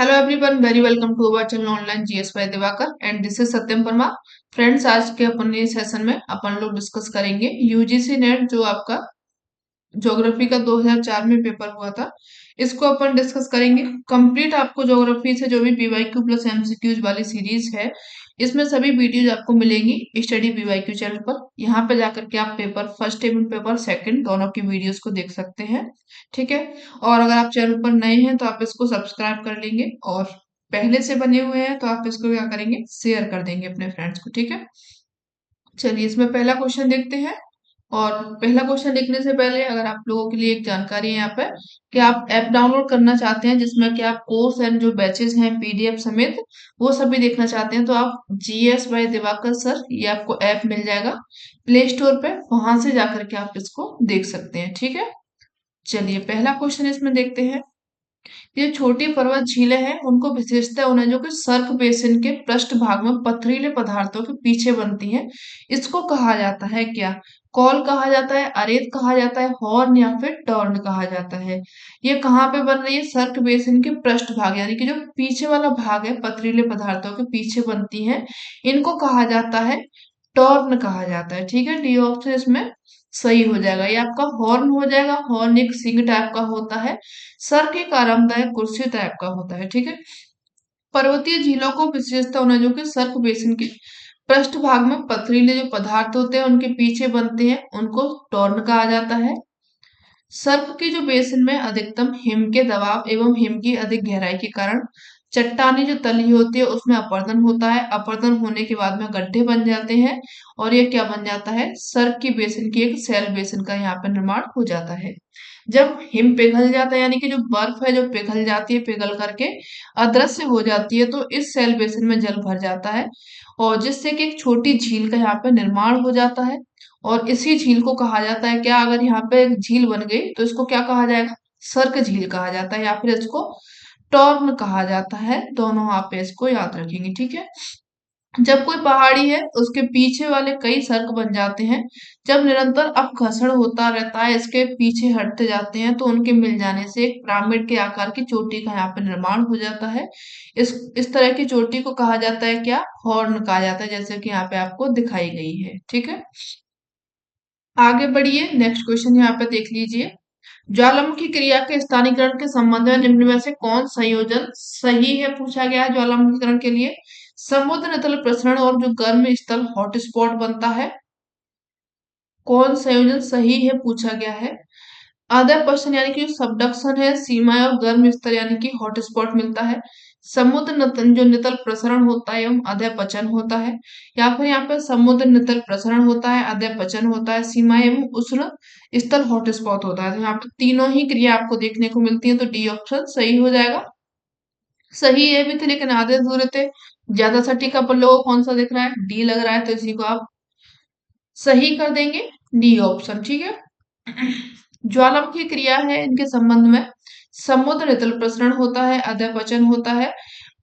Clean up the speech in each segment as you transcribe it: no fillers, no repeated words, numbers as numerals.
Hello everyone, very welcome to our channel online GS by Diwakar and this is Satyam Verma. Friends, आज के अपने session में अपन लोग डिस्कस करेंगे यूजीसी नेट जो आपका ज्योग्राफी का 2004 में पेपर हुआ था। इसको अपन डिस्कस करेंगे कंप्लीट। आपको ज्योग्राफी से जो भी पीवाईक्यू प्लस एमसीक्यूज वाली सीरीज है, इसमें सभी वीडियोज आपको मिलेंगी स्टडी पीवाईक्यू चैनल पर। यहाँ पे जाकर के आप पेपर फर्स्ट एवं पेपर सेकंड दोनों की वीडियोस को देख सकते हैं। ठीक है। और अगर आप चैनल पर नए हैं तो आप इसको सब्सक्राइब कर लेंगे, और पहले से बने हुए हैं तो आप इसको क्या करेंगे, शेयर कर देंगे अपने फ्रेंड्स को। ठीक है। चलिए इसमें पहला क्वेश्चन देखते हैं। और पहला क्वेश्चन देखने से पहले अगर आप लोगों के लिए एक जानकारी है यहाँ पे कि आप ऐप डाउनलोड करना चाहते हैं जिसमें कि आप कोर्स एंड जो बैचेस हैं पीडीएफ समेत वो सभी देखना चाहते हैं, तो आप जीएस बाय दिवाकर सर, ये आपको ऐप मिल जाएगा प्ले स्टोर पे, वहां से जाकर के आप इसको देख सकते हैं। ठीक है। चलिए पहला क्वेश्चन इसमें देखते हैं। ये छोटी पर्वत झीलें हैं, उनको विशेषता उन्हें जो कि सर्क बेसिन के पृष्ठ भाग में पथरीले पदार्थों के पीछे बनती हैं। इसको कहा जाता है क्या? कॉल कहा जाता है, अरेत कहा जाता है, हॉर्न या फिर टर्न कहा जाता है। ये कहाँ पे बन रही है? सर्क बेसिन के पृष्ठ भाग, यानी कि जो पीछे वाला भाग है पथरीले पदार्थों के पीछे बनती है। इनको कहा जाता है टॉर्न कहा जाता है। ठीक है। डी ऑप्शन इसमें सही हो जाएगा। ये आपका हॉर्न हो जाएगा। हॉर्न एक सिंग टाइप का होता है, सर्क एक आरामदायक कुर्सी टाइप का होता है। ठीक है। पर्वतीय झीलों को विशेषता होना जो कि सर्क बेसिन के पृष्ठ भाग में पथरीले जो पदार्थ होते हैं उनके पीछे बनते हैं, उनको टॉर्न कहा जाता है। सर्प की जो बेसिन में अधिकतम हिम के दबाव एवं हिम की अधिक गहराई के कारण चट्टानी जो तली होती है उसमें अपर्दन होता है। अपर्दन होने के बाद में गड्ढे बन जाते हैं, और ये क्या बन जाता है? सर्प की बेसिन की एक सेल बेसिन का यहाँ पे निर्माण हो जाता है। जब हिम पिघल जाता है, यानी कि जो बर्फ है जो पिघल जाती है, पिघल करके अदृश्य हो जाती है, तो इस सेल बेसिन में जल भर जाता है, और जिससे कि एक छोटी झील का यहाँ पे निर्माण हो जाता है। और इसी झील को कहा जाता है क्या? अगर यहाँ पे एक झील बन गई तो इसको क्या कहा जाएगा? सर्क झील कहा जाता है, या फिर इसको टॉर्न कहा जाता है। दोनों आप इसको याद रखेंगे। ठीक है। जब कोई पहाड़ी है उसके पीछे वाले कई सर्क बन जाते हैं। जब निरंतर अपघर्षण होता रहता है, इसके पीछे हटते जाते हैं, तो उनके मिल जाने से एक पिरामिड के आकार की चोटी का यहाँ पे निर्माण हो जाता है। इस तरह की चोटी को कहा जाता है क्या? हॉर्न कहा जाता है, जैसे कि यहाँ पे आपको दिखाई गई है। ठीक है। आगे बढ़िए, नेक्स्ट क्वेश्चन यहाँ पे देख लीजिए। ज्वालामुखी क्रिया के स्थानीकरण के संबंध में निम्न में से कौन संयोजन सही है, पूछा गया है ज्वालामुखीकरण के लिए। समुद्र तल प्रसरण और जो गर्म स्थल हॉटस्पॉट बनता है, कौन संयोजन सही है पूछा गया है। अदर पर्सन यानी कि जो सबडक्शन है, सीमाएं और गर्म स्तर यानी कि हॉटस्पॉट मिलता है। समुद्र नतन जो नितल प्रसरण होता है एवं अधः पचन होता है, या फिर यहाँ पे समुद्र नितल प्रसरण होता है, अधः पचन होता है, सीमाएं एवं उष्ण स्थल हॉटस्पॉट होता है। तो यहाँ पे तीनों ही क्रिया आपको देखने को मिलती है, तो डी ऑप्शन सही हो जाएगा। सही ये भी थे लेकिन आधे अधूरे थे। ज्यादा सटीक अपन लोगों को कौन सा दिख रहा है? डी लग रहा है, तो इसी को आप सही कर देंगे, डी ऑप्शन। ठीक है। ज्वालामुखी क्रिया है, इनके संबंध में समुद्र नितल प्रसरण होता है, अधःपतन होता है,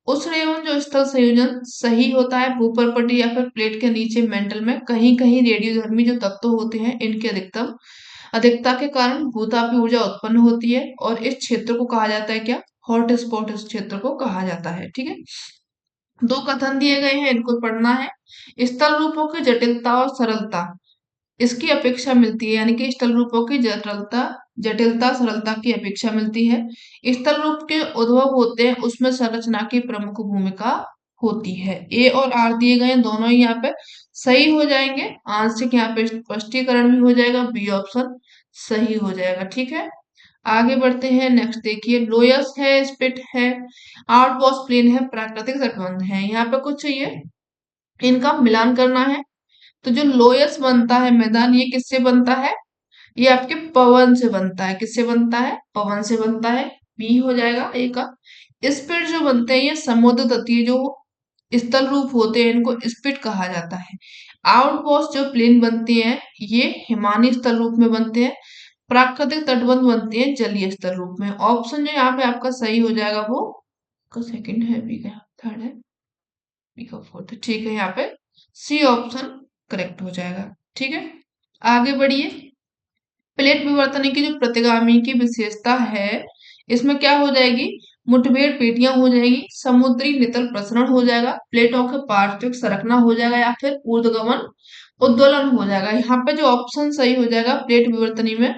उष्ण एवं जो स्थल संयोजन सही होता है। भूपर्पटी या फिर प्लेट के नीचे मेंटल में कहीं कहीं रेडियोधर्मी जो तत्व होते हैं, इनकी अधिकता के कारण भूतापी ऊर्जा उत्पन्न होती है, और इस क्षेत्र को कहा जाता है क्या? हॉट स्पॉट इस क्षेत्र को कहा जाता है। ठीक है। दो कथन दिए गए हैं, इनको पढ़ना है। स्थल रूपों की जटिलता और सरलता इसकी अपेक्षा मिलती है, यानी कि स्थल रूपों की जटिलता जटिलता सरलता की अपेक्षा मिलती है। स्थल रूप के उद्भव होते हैं, उसमें संरचना की प्रमुख भूमिका होती है। ए और आर दिए गए हैं, दोनों ही यहाँ पे सही हो जाएंगे। आंशिक यहाँ पे स्पष्टीकरण भी हो जाएगा, बी ऑप्शन सही हो जाएगा। ठीक है। आगे बढ़ते हैं। नेक्स्ट देखिए, लोयस है, स्पिट है, आउटवॉश प्लेन है, प्राकृतिक तटबंध है। यहाँ पे कुछ चाहिए, इनका मिलान करना है। तो जो लोयस बनता है मैदान, ये किससे बनता है? ये आपके पवन से बनता है। किससे बनता है? पवन से बनता है, बी हो जाएगा ए का। स्पिट जो बनते हैं ये समुद्र तटीय जो स्थल रूप होते हैं, इनको स्पिट कहा जाता है। आउटपोस्ट जो प्लेन बनते हैं ये हिमानी स्थल रूप में बनते हैं। प्राकृतिक तटबंध बनते हैं जलीय स्थल रूप में। ऑप्शन जो यहाँ पे आपका सही हो जाएगा वो का सेकंड है, बी का थर्ड है, बी का फोर्थ है। ठीक है। यहाँ पे सी ऑप्शन करेक्ट हो जाएगा। ठीक है। आगे बढ़िए। प्लेट विवर्तन की जो प्रतिगामी की विशेषता है, इसमें क्या हो जाएगी? मुठभेड़ पेटियां हो जाएगी, समुद्री नितल प्रसरण हो जाएगा, प्लेटों के पार्श्विक सरकना हो जाएगा, या फिर ऊर्ध्वगमन उद्दोलन हो जाएगा। यहाँ पे जो ऑप्शन सही हो जाएगा प्लेट विवर्तनी में,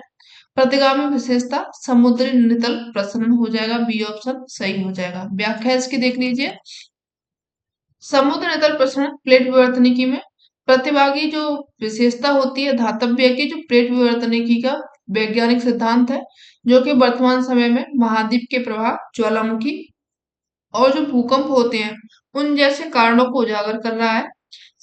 प्रतिगामी विशेषता समुद्री नितल प्रसरण हो जाएगा, बी ऑप्शन सही हो जाएगा। व्याख्या इसकी देख लीजिए। समुद्र नितल प्रसरण प्लेट विवर्तनिकी में प्रतिभागी जो विशेषता होती है धातव्य की, जो प्लेट विवर्तनिकी का वैज्ञानिक सिद्धांत है, जो कि वर्तमान समय में महाद्वीप के प्रभाव, ज्वालामुखी और जो भूकंप होते हैं उन जैसे कारणों को उजागर कर रहा है।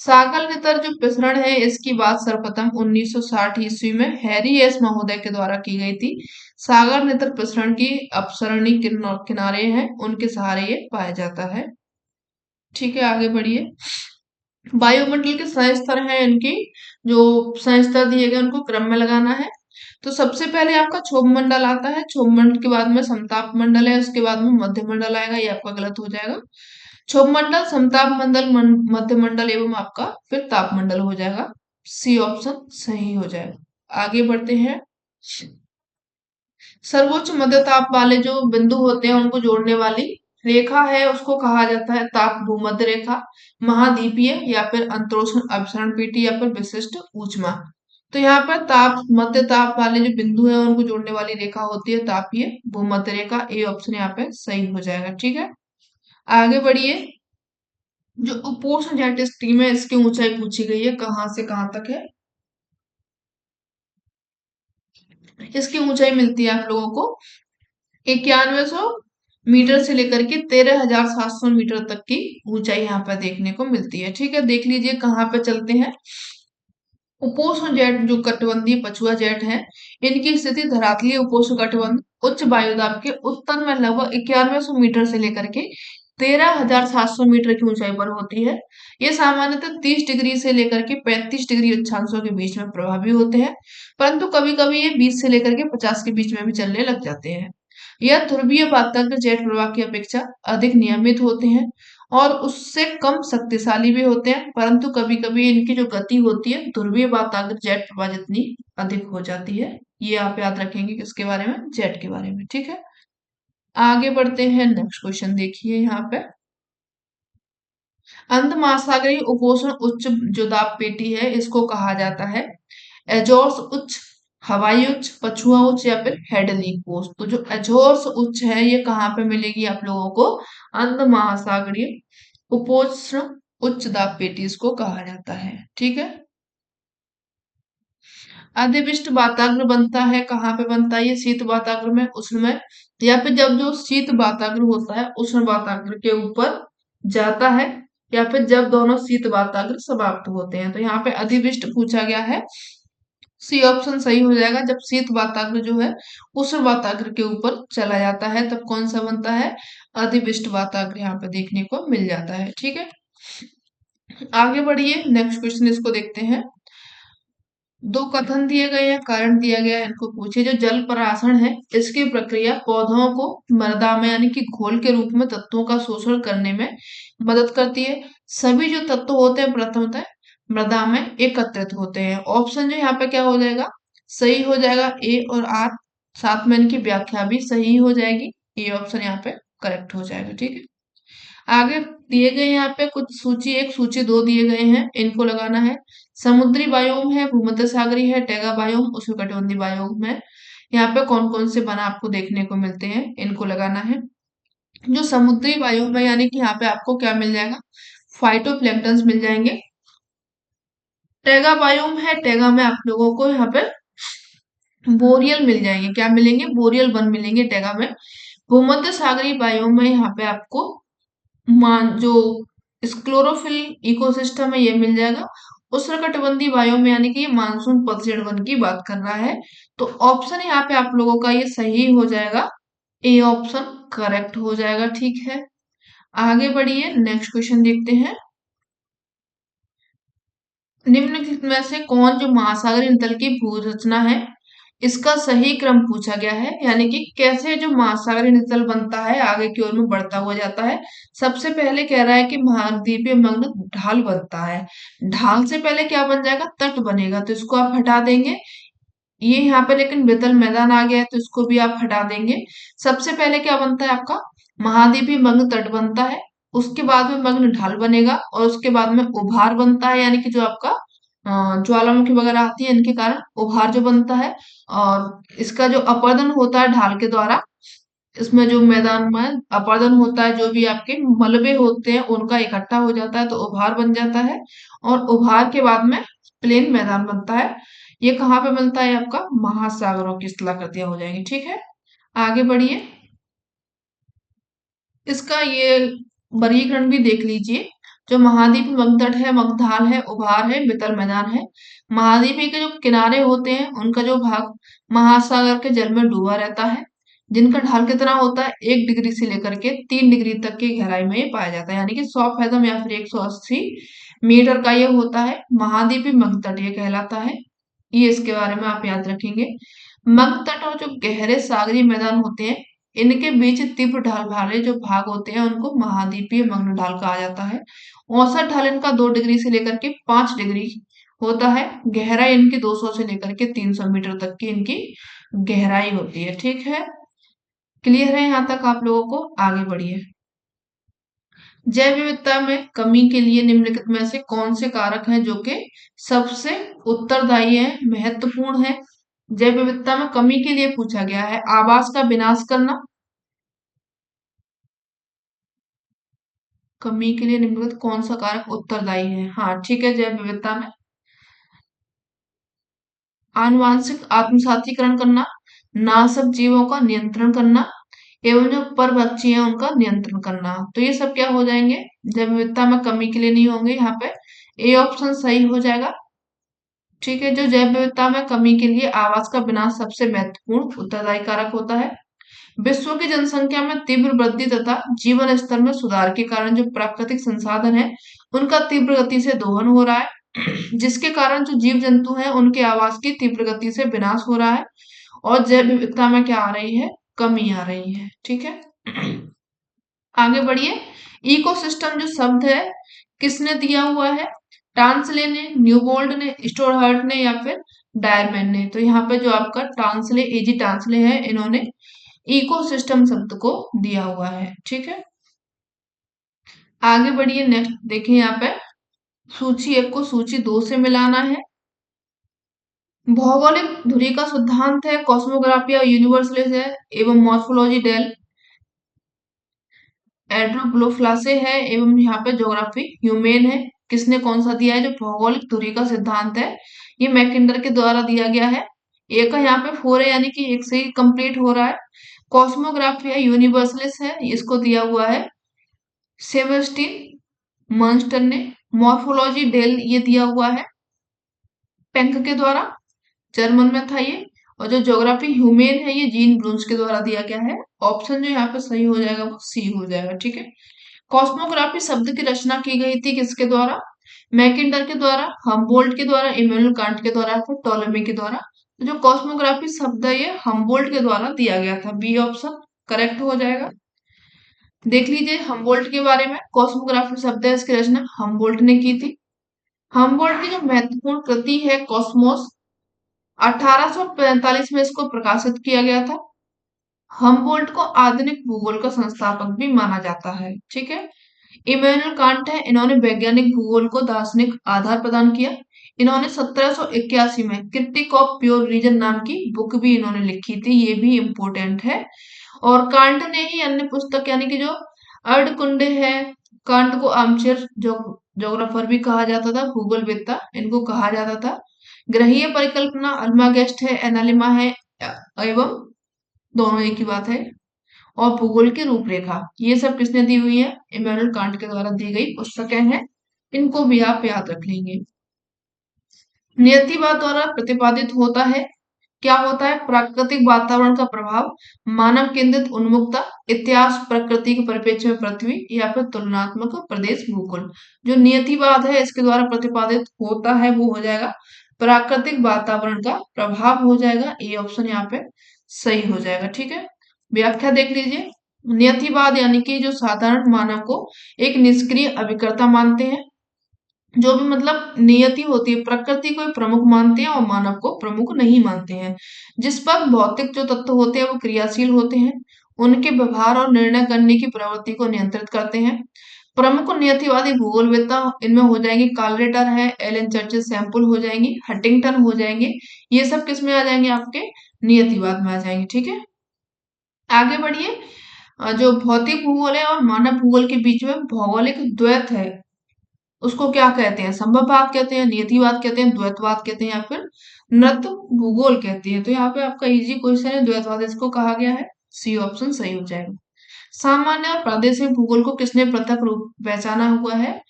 सागल नितर जो प्रसरण है इसकी बात सर्वप्रथम 1960 ईस्वी में हैरी एस महोदय के द्वारा की गई थी। सागर नितर प्रसरण की अपसरणी किनारे हैं, उनके सहारे ये पाया जाता है। ठीक है, आगे बढ़िए। वायुमंडल के संस्तर हैं इनकी, जो संस्तर दिए गए उनको क्रम में लगाना है। तो सबसे पहले आपका क्षोभ मंडल आता है, क्षोभ मंडल के बाद में समताप मंडल है, उसके बाद में मध्य मंडल आएगा, ये आपका गलत हो जाएगा। क्षोभ मंडल, समताप मंडल, मध्य मंडल एवं आपका फिर ताप मंडल हो जाएगा, सी ऑप्शन सही हो जाएगा। आगे बढ़ते हैं। सर्वोच्च मध्य ताप वाले जो बिंदु होते हैं उनको जोड़ने वाली रेखा है उसको कहा जाता है ताप भूमध्य रेखा, महाद्वीपीय या फिर अंतरोष्ण अभिसरण पेटी या फिर विशिष्ट ऊष्मा। तो यहाँ पर ताप मध्य ताप वाले जो बिंदु है उनको जोड़ने वाली रेखा होती है तापीय भूमध्य रेखा, ए ऑप्शन यहाँ पे सही हो जाएगा। ठीक है, आगे बढ़िए। जो उपोष्ण जेट स्ट्रीम है इसकी ऊंचाई पूछी गई है, कहाँ से कहाँ तक है। इसकी ऊंचाई मिलती है आप लोगों को 9100 मीटर से लेकर के 13,700 मीटर तक की ऊंचाई यहाँ पर देखने को मिलती है। ठीक है, देख लीजिए कहाँ पे चलते हैं। उपोष्ण जेट जो कटिबंधीय पछुआ जेट है, इनकी स्थिति धरातलीय उपोष्ण कटिबंध उच्च वायुदाब के उत्तर में लगभग 9100 मीटर से लेकर के 13,700 मीटर की ऊंचाई पर होती है। ये सामान्यतः 30 डिग्री से लेकर के 35 डिग्री अक्षांशों के बीच में प्रभावी होते हैं, परंतु कभी कभी ये 20 से लेकर के 50 के बीच में भी चलने लग जाते हैं। यह ध्रुवीय वातावरण जेट प्रवाह की अपेक्षा अधिक नियमित होते हैं और उससे कम शक्तिशाली भी होते हैं, परंतु कभी कभी इनकी जो गति होती है ध्रुवीय वातावरण जेट प्रवाह जितनी अधिक हो जाती है। ये आप याद रखेंगे किसके बारे में, जेट के बारे में। ठीक है, आगे बढ़ते हैं। नेक्स्ट क्वेश्चन देखिए यहाँ पे। अंध महासागरीय उपोष्ण उच्च जो दाब पेटी है इसको कहा जाता है एजोर्स उच्च, हवाई उच्च, पछुआ उच्च या फिर हेडली कोस्ट। तो जो एजोर्स उच्च है ये कहाँ पे मिलेगी आप लोगों को, अंध महासागरीय उपोष्ण उच्च दाब पेटी इसको कहा जाता है। ठीक है, अधिविष्ट वाताग्र बनता है, कहाँ पे बनता है ये, शीत वाताग्र में, उष्ण में, या फिर जब जो शीत वाताग्र होता है उष्ण वाताग्र के ऊपर जाता है, या फिर जब दोनों शीत वाताग्र समाप्त होते हैं। तो यहाँ पे अधिविष्ट पूछा गया है, सी ऑप्शन सही हो जाएगा। जब शीत वाताग्र जो है उष्ण वाताग्र के ऊपर चला जाता है तब कौन सा बनता है, अधिविष्ट वाताग्र यहाँ पे देखने को मिल जाता है। ठीक है, आगे बढ़िए। नेक्स्ट क्वेश्चन इसको देखते हैं। दो कथन दिए गए हैं, कारण दिया गया है, इनको पूछिए। जो जल परासरण है इसकी प्रक्रिया पौधों को मृदा में यानी कि घोल के रूप में तत्वों का शोषण करने में मदद करती है। सभी जो तत्व होते हैं प्रथमतः मृदा में एकत्रित होते हैं। ऑप्शन जो यहाँ पे क्या हो जाएगा, सही हो जाएगा, ए और आर। साथ में इनकी व्याख्या भी सही हो जाएगी, ए ऑप्शन यहाँ पे करेक्ट हो जाएगा। ठीक है, आगे दिए गए यहाँ पे कुछ सूची एक सूची दो दिए गए हैं, इनको लगाना है। समुद्री बायोम है, भूमध्य सागरी है, टैगा बायोम, उष्णकटिबंधीय बायोम है। यहाँ पे कौन कौन से वन आपको देखने को मिलते हैं इनको लगाना है। जो समुद्री बायोम है यानी कि यहाँ पे आपको क्या मिल जाएगा, फाइटोप्लैंक्टन्स मिल जाएंगे। टैगा बायोम है, टैगा में आप लोगों को यहाँ पे बोरियल मिल जाएंगे, क्या मिलेंगे, बोरियल वन मिलेंगे टैगा में। भूमध्य सागरीय बायोम में यहाँ पे आपको मान जो क्लोरोफिल इकोसिस्टम है ये मिल जाएगा। उष्णकटिबंधीय बायोम में यानी कि ये मानसून पतझड़ वन की बात कर रहा है। तो ऑप्शन यहाँ पे आप लोगों का ये सही हो जाएगा, ए ऑप्शन करेक्ट हो जाएगा। ठीक है, आगे बढ़िए। नेक्स्ट क्वेश्चन देखते हैं। निम्नलिखित में से कौन जो महासागरीय तल की भू रचना है इसका सही क्रम पूछा गया है, यानी कि कैसे जो महासागरीय नितल बनता है आगे की ओर में बढ़ता हुआ जाता है। सबसे पहले कह रहा है कि महाद्वीपीय मग्न ढाल बनता है, ढाल से पहले क्या बन जाएगा, तट बनेगा, तो इसको आप हटा देंगे। ये यहाँ पे लेकिन वितल मैदान आ गया है तो इसको भी आप हटा देंगे। सबसे पहले क्या बनता है आपका महाद्वीपीय मग्न तट बनता है, उसके बाद में मग्न ढाल बनेगा और उसके बाद में उभार बनता है, यानी कि जो आपका ज्वालामुखी वगैरह आती है इनके कारण उभार जो बनता है। और इसका जो अपर्दन होता है ढाल के द्वारा, इसमें जो मैदान में अपर्दन होता है, जो भी आपके मलबे होते हैं उनका इकट्ठा हो जाता है तो उभार बन जाता है। और उभार के बाद में प्लेन मैदान बनता है। ये कहाँ पे मिलता है? आपका महासागरों की स्थलाकृतियां हो जाएंगी। ठीक है, आगे बढ़िए। इसका ये वर्गीकरण भी देख लीजिए। जो महाद्वीप मगधट है, मगधाल है, उभार है, मितल मैदान है। महाद्वीपीय के जो किनारे होते हैं उनका जो भाग महासागर के जल में डूबा रहता है, जिनका ढाल कितना होता है 1 डिग्री से लेकर के 3 डिग्री तक की गहराई में ये पाया जाता है, यानी कि 100 फैथम या फिर 180 मीटर का ये होता है। महाद्वीपीय मगधट ये कहलाता है। ये इसके बारे में आप याद रखेंगे। मगधट और जो गहरे सागरीय मैदान होते हैं, इनके बीच तीव्र ढाल वाले जो भाग होते हैं उनको महाद्वीपीय मग्न ढाल कहा जाता है। औसत ढाल इनका 2 डिग्री से लेकर के 5 डिग्री होता है। गहराई इनकी 200 से लेकर के 300 मीटर तक की इनकी गहराई होती है। ठीक है, क्लियर है यहाँ तक आप लोगों को? आगे बढ़िए। जैव विविधता में कमी के लिए निम्नलिखित में से कौन से कारक हैं जो कि सबसे उत्तरदायी है, महत्वपूर्ण है? जैव विविधता में कमी के लिए पूछा गया है। आवास का विनाश करना, कमी के लिए निम्नलिखित कौन सा कारक उत्तरदायी है? हाँ ठीक है, जैव विविधता में आनुवांशिक आत्मसातीकरण करना, नासक जीवों का नियंत्रण करना, एवं जो परभक्षी हैं उनका नियंत्रण करना। तो ये सब क्या हो जाएंगे? जैव विविधता में कमी के लिए नहीं होंगे। यहाँ पे ए ऑप्शन सही हो जाएगा। ठीक है, जो जैव विविधता में कमी के लिए आवास का विनाश सबसे महत्वपूर्ण उत्तरदायी कारक होता है। विश्व की जनसंख्या में तीव्र वृद्धि तथा जीवन स्तर में सुधार के कारण जो प्राकृतिक संसाधन है उनका तीव्र गति से दोहन हो रहा है, जिसके कारण जो जीव जंतु हैं उनके आवास की तीव्र गति से विनाश हो रहा है और जैव विविधता में क्या आ रही है? कमी आ रही है। ठीक है, आगे बढ़िए। इकोसिस्टम जो शब्द है किसने दिया हुआ है? टांसले ने, न्यूबोल्ड ने, स्टोरहार्ट ने या फिर डायरमैन ने? तो यहाँ पे जो आपका टांसले, एजी टांसले है, इन्होंने इकोसिस्टम शब्द को दिया हुआ है। ठीक है, आगे बढ़िए। नेक्स्ट देखिए, यहाँ पे सूची 1 को सूची 2 से मिलाना है। भौगोलिक धुरी का सिद्धांत है कॉस्मोग्राफी और यूनिवर्सलिस्ट है एवं मॉर्फोलॉजी डेल एड्रोब्लोफ्लासे है एवं यहाँ पे ज्योग्राफी ह्यूमेन है। किसने कौन सा दिया है? जो भौगोलिक दूरी का सिद्धांत है ये मैकिंडर के द्वारा दिया गया है। एक का यहाँ पे 4 है, यानी कि एक से ही कंप्लीट हो रहा है। कॉस्मोग्राफी है, यूनिवर्सलिस्ट है, इसको दिया हुआ है सेबेस्टिन मॉन्स्टर ने। मॉर्फोलॉजी डेल ये दिया हुआ है पेंक के द्वारा, जर्मन में था ये। और जो ज्योग्राफी ह्यूमेन है ये जीन ब्रून्स के द्वारा दिया गया है। ऑप्शन जो यहाँ पे सही हो जाएगा वो सी हो जाएगा। ठीक है, कॉस्मोग्राफी शब्द की रचना की गई थी किसके द्वारा? मैकिंडर के द्वारा, हम्बोल्ट के द्वारा, इमैनुअल कांट के द्वारा, फिर टॉलेमी के द्वारा। तो जो कॉस्मोग्राफी शब्द है ये हम्बोल्ट के द्वारा दिया गया था। बी ऑप्शन करेक्ट हो जाएगा। देख लीजिए हम्बोल्ट के बारे में, कॉस्मोग्राफी शब्द है इसकी रचना हम्बोल्ट ने की थी। हम्बोल्ट की जो महत्वपूर्ण कृति है कॉस्मोस, 1845 में इसको प्रकाशित किया गया था। हम्बोल्ट को आधुनिक भूगोल का संस्थापक भी माना जाता है। ठीक है, इमैनुअल कांट है, इन्होंने वैज्ञानिक भूगोल को दार्शनिक आधार प्रदान किया। इन्होंने 1781 में क्रिटिक ऑफ प्योर रीजन नाम की बुक भी इन्होंने लिखी थी, ये भी इम्पोर्टेंट है। और कांट ने ही अन्य पुस्तक यानी कि जो अर्धकुंडे है, कांट को आर्मचेयर जोग्राफर भी कहा जाता था, भूगोलवेत्ता इनको कहा जाता था। ग्रहीय परिकल्पना अल्मागेस्ट है, एनालिमा है, एवं दोनों एक ही बात है। और भूगोल की रूपरेखा ये सब किसने दी हुई है? इमैनुअल कांट के द्वारा दी गई पुस्तकें हैं, इनको भी आप याद रख लेंगे। नियतिवाद द्वारा प्रतिपादित होता है, क्या होता है? प्राकृतिक वातावरण का प्रभाव, मानव केंद्रित उन्मुखता, इतिहास, प्रकृति के परिप्रेक्ष्य में पृथ्वी या फिर तुलनात्मक प्रदेश भूगोल। जो नियतिवाद है इसके द्वारा प्रतिपादित होता है वो हो जाएगा प्राकृतिक वातावरण का प्रभाव हो जाएगा। ए ऑप्शन यहाँ पे सही हो जाएगा। ठीक है, व्याख्या देख लीजिए। नियतिवाद यानी कि जो साधारण मानव को एक निष्क्रिय अभिकर्ता मानते हैं, जो भी मतलब नियति होती है, प्रकृति को प्रमुख मानते हैं और मानव को प्रमुख नहीं मानते हैं। जिस पर भौतिक जो तत्व होते हैं वो क्रियाशील होते हैं, उनके व्यवहार और निर्णय करने की प्रवृत्ति को नियंत्रित करते हैं। प्रमुख नियतिवादी भूगोलवेत्ता इनमें हो जाएंगे, कार्लेटर है, एलन चर्चिल सैंपल हो जाएंगी, हंटिंगटन हो जाएंगे। ये सब किस में आ जाएंगे, आपके नियतिवाद में आ जाएंगे। ठीक है, आगे बढ़िए। जो भौतिक भूगोल है और मानव भूगोल के बीच में भौगोलिक द्वैत है, उसको क्या कहते हैं, संभववाद कहते हैं, नियतिवाद कहते हैं, द्वैतवाद कहते हैं, या फिर नृत्य भूगोल कहते हैं। तो यहाँ पे आपका इजी क्वेश्चन है, द्वैतवाद इसको कहा गया है। सी ऑप्शन सही हो जाएगा। सामान्य और प्रादेशिक भूगोल को किसने पृथक रूप पहचाना हुआ है,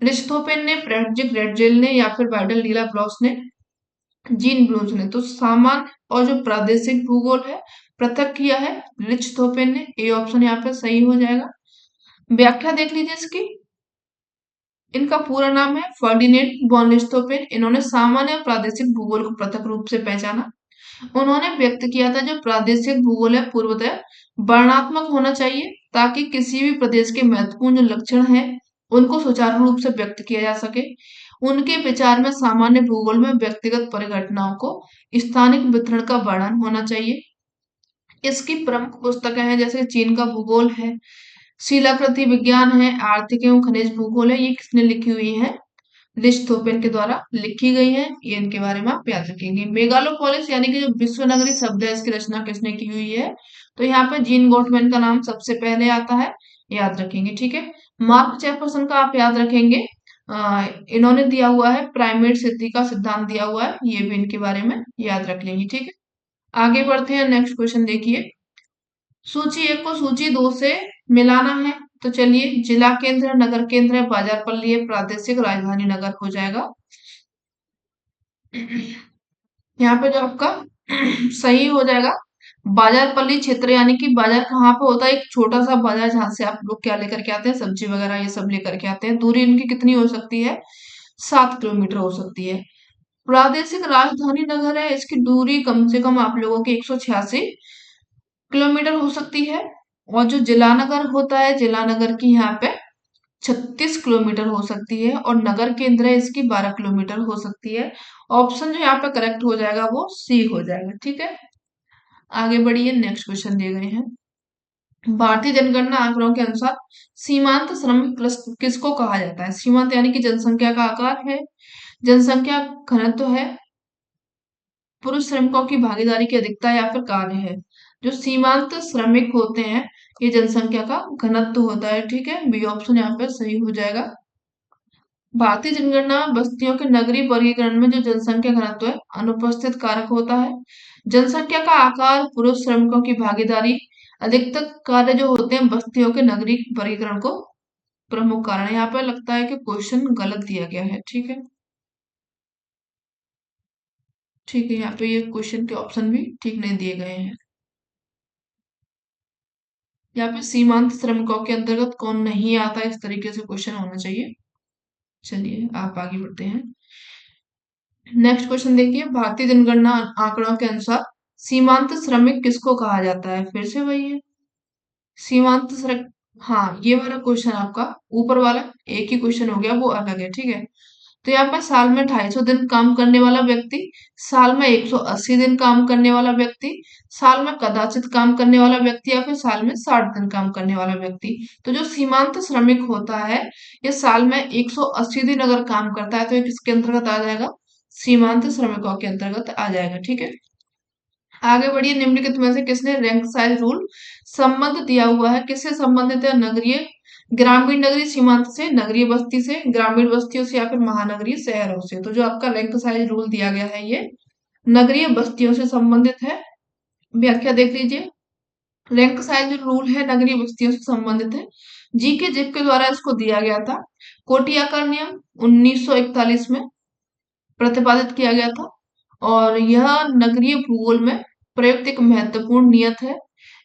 रिश्तोपेन ने, फ्रेडरिक रेडजेल ने, या फिर वाइडल लीला ब्लॉस ने, जीन ब्लूज ने। तो सामान्य और जो प्रादेशिक भूगोल है पृथक किया है रिच्टहोफेन ने। ए ऑप्शन यहाँ पे सही हो जाएगा। व्याख्या देख लीजिए इसकी। इनका पूरा नाम है फर्डिनेंड वॉन रिच्टहोफेन। इन्होंने सामान्य और प्रादेशिक भूगोल को पृथक रूप से पहचाना। उन्होंने व्यक्त किया था जो प्रादेशिक भूगोल है पूर्वतः वर्णनात्मक होना चाहिए, ताकि किसी भी प्रदेश के महत्वपूर्ण जो लक्षण हैं उनको सुचारू रूप से व्यक्त किया जा सके। उनके विचार में सामान्य भूगोल में व्यक्तिगत परिघटनाओं को स्थानिक वितरण का वर्णन होना चाहिए। इसकी प्रमुख पुस्तकें हैं जैसे चीन का भूगोल है, शिलाकृति विज्ञान है, आर्थिक एवं खनिज भूगोल है। ये किसने लिखी हुई है, लिस्टोपेन के द्वारा लिखी गई है। ये इनके बारे में आप याद रखेंगे। मेगालोपोलिस यानी कि जो विश्व नगरी शब्द है, इसकी रचना किसने की हुई है, तो यहाँ पे जीन गोटमैन का नाम सबसे पहले आता है, याद रखेंगे। ठीक है, मार्क जेफरसन का आप याद रखेंगे। इन्होंने दिया हुआ है प्राइमेट सिद्धि का सिद्धांत दिया हुआ है, ये भी इनके बारे में याद रख लेंगे। ठीक है, आगे बढ़ते हैं। नेक्स्ट क्वेश्चन देखिए, सूची 1 को सूची 2 से मिलाना है। तो चलिए, जिला केंद्र, नगर केंद्र है, बाजार पल्ली है, प्रादेशिक राजधानी नगर हो जाएगा। यहाँ पे जो आपका सही हो जाएगा बाजार पल्ली क्षेत्र, यानी कि बाजार कहाँ पे होता है, एक छोटा सा बाजार जहां से आप लोग क्या लेकर के आते हैं, सब्जी वगैरह ये सब लेकर के आते हैं। दूरी इनकी कितनी हो सकती है, 7 किलोमीटर हो सकती है। प्रादेशिक राजधानी नगर है, इसकी दूरी कम से कम आप लोगों की 186 किलोमीटर हो सकती है। और जो जिला नगर होता है, जिला नगर की यहाँ पे 36 किलोमीटर हो सकती है, और नगर केंद्र है इसकी 12 किलोमीटर हो सकती है। ऑप्शन जो यहाँ पे करेक्ट हो जाएगा वो सी हो जाएगा। ठीक है, आगे बढ़िए। नेक्स्ट क्वेश्चन दिए गए हैं, भारतीय जनगणना आंकड़ों के अनुसार सीमांत श्रमिक किसको कहा जाता है। सीमांत यानी कि जनसंख्या का आकार है, जनसंख्या घनत्व है, पुरुष श्रमिकों की भागीदारी की अधिकता, या फिर कार्य है। जो सीमांत श्रमिक होते हैं ये जनसंख्या का घनत्व होता है। ठीक है, बी ऑप्शन यहाँ पे सही हो जाएगा। भारतीय जनगणना बस्तियों के नगरीय वर्गीकरण में जो जनसंख्या घनत्व है अनुपस्थित कारक होता है। जनसंख्या का आकार, पुरुष श्रमिकों की भागीदारी, अधिकतर कार्य जो होते हैं बस्तियों के नगरीय वर्गीकरण को प्रमुख कारण है। यहाँ पे लगता है कि क्वेश्चन गलत दिया गया है। ठीक है, ठीक है, यहाँ पे ये क्वेश्चन के ऑप्शन भी ठीक नहीं दिए गए हैं। यहाँ पे सीमांत श्रमिकों के अंतर्गत कौन नहीं आता, इस तरीके से क्वेश्चन होना चाहिए। चलिए आप आगे बढ़ते हैं। नेक्स्ट क्वेश्चन देखिए, भारतीय जनगणना आंकड़ों के अनुसार सीमांत श्रमिक किसको कहा जाता है। फिर से वही है, सीमांत श्रमिक। हाँ, ये वाला क्वेश्चन आपका ऊपर वाला एक ही क्वेश्चन हो गया, वो अलग है। ठीक है, तो यहाँ पर साल में 250 दिन काम करने वाला व्यक्ति, साल में 180 दिन काम करने वाला व्यक्ति, साल में कदाचित काम करने वाला व्यक्ति, या फिर साल में 60 दिन काम करने वाला व्यक्ति। तो जो सीमांत श्रमिक होता है ये साल में 180 दिन अगर काम करता है तो ये किसके अंतर्गत आ जाएगा, सीमांत श्रमिकों के अंतर्गत आ जाएगा। ठीक है, आगे बढ़िए। निम्नलिखित में से किसने रैंक साइज रूल संबंध दिया हुआ है, किससे संबंधित है, नगरीय ग्रामीण नगरीय सीमांत से, नगरीय बस्ती से, ग्रामीण बस्तियों से, या फिर महानगरीय शहरों से। तो जो आपका रैंक साइज रूल दिया गया है ये नगरीय बस्तियों से संबंधित है। व्याख्या देख लीजिए, रैंक साइज रूल है नगरीय बस्तियों से संबंधित है। जीके जिप के द्वारा इसको दिया गया था। कोटियाकर नियम 1941 में प्रतिपादित किया गया था, और यह नगरीय भूगोल में प्रयुक्त एक महत्वपूर्ण नियत है,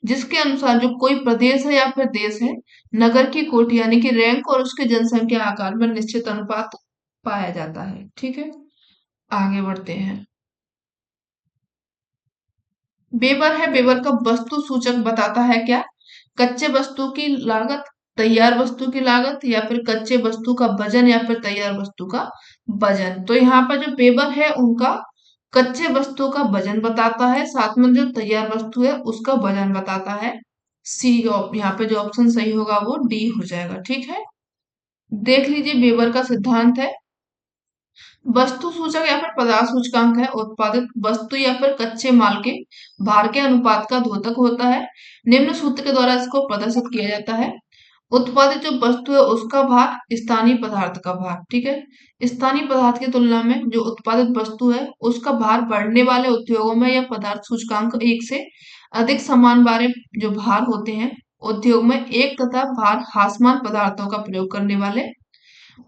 जिसके अनुसार जो कोई प्रदेश है या फिर देश है, नगर की कोटि यानी कि रैंक और उसके जनसंख्या आकार में निश्चित अनुपात पाया जाता है। ठीक है, आगे बढ़ते हैं। वेबर है, वेबर का वस्तु सूचक बताता है क्या, कच्चे वस्तु की लागत, तैयार वस्तु की लागत, या फिर कच्चे वस्तु का वजन, या फिर तैयार वस्तु का वजन। तो यहाँ पर जो वेबर है उनका कच्चे वस्तु का वजन बताता है, साथ में जो तैयार वस्तु है उसका वजन बताता है। सी, यहाँ पे जो ऑप्शन सही होगा वो डी हो जाएगा। ठीक है, देख लीजिए वेबर का सिद्धांत है, वस्तु सूचक या फिर पदार्थ सूचकांक है उत्पादित वस्तु या फिर कच्चे माल के भार के अनुपात का द्योतक होता है। निम्न सूत्र के द्वारा इसको प्रदर्शित किया जाता है। उत्पादित जो वस्तु है उसका भार स्थानीय पदार्थ का भार। ठीक है, स्थानीय पदार्थ की तुलना में जो उत्पादित वस्तु है उसका भार बढ़ने वाले उद्योगों में या पदार्थ सूचकांक एक से अधिक समान वाले जो भार होते हैं उद्योग में एक तथा भार हासमान पदार्थों का प्रयोग करने वाले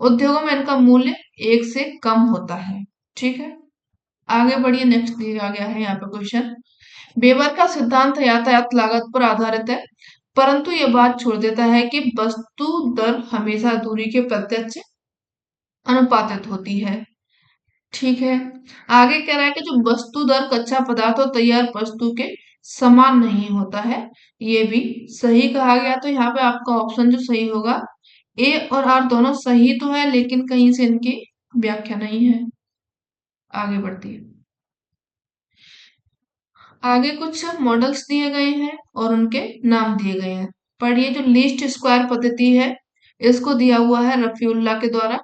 उद्योगों में इनका मूल्य एक से कम होता है। ठीक है, आगे बढ़िए, नेक्स्ट दिया गया है यहाँ पे क्वेश्चन। वेबर का सिद्धांत यातायात लागत पर आधारित है, परंतु यह बात छोड़ देता है कि वस्तु दर हमेशा दूरी के प्रत्यक्ष अनुपातित होती है। ठीक है, आगे कह रहा है कि जो वस्तु दर कच्चा पदार्थ और तैयार वस्तु के समान नहीं होता है, ये भी सही कहा गया। तो यहाँ पे आपका ऑप्शन जो सही होगा, ए और आर दोनों सही तो है लेकिन कहीं से इनकी व्याख्या नहीं है। आगे बढ़ती है, आगे कुछ मॉडल्स दिए गए हैं और उनके नाम दिए गए हैं। पर ये जो लीस्ट स्क्वायर पद्धति है इसको दिया हुआ है रफीउल्लाह के द्वारा।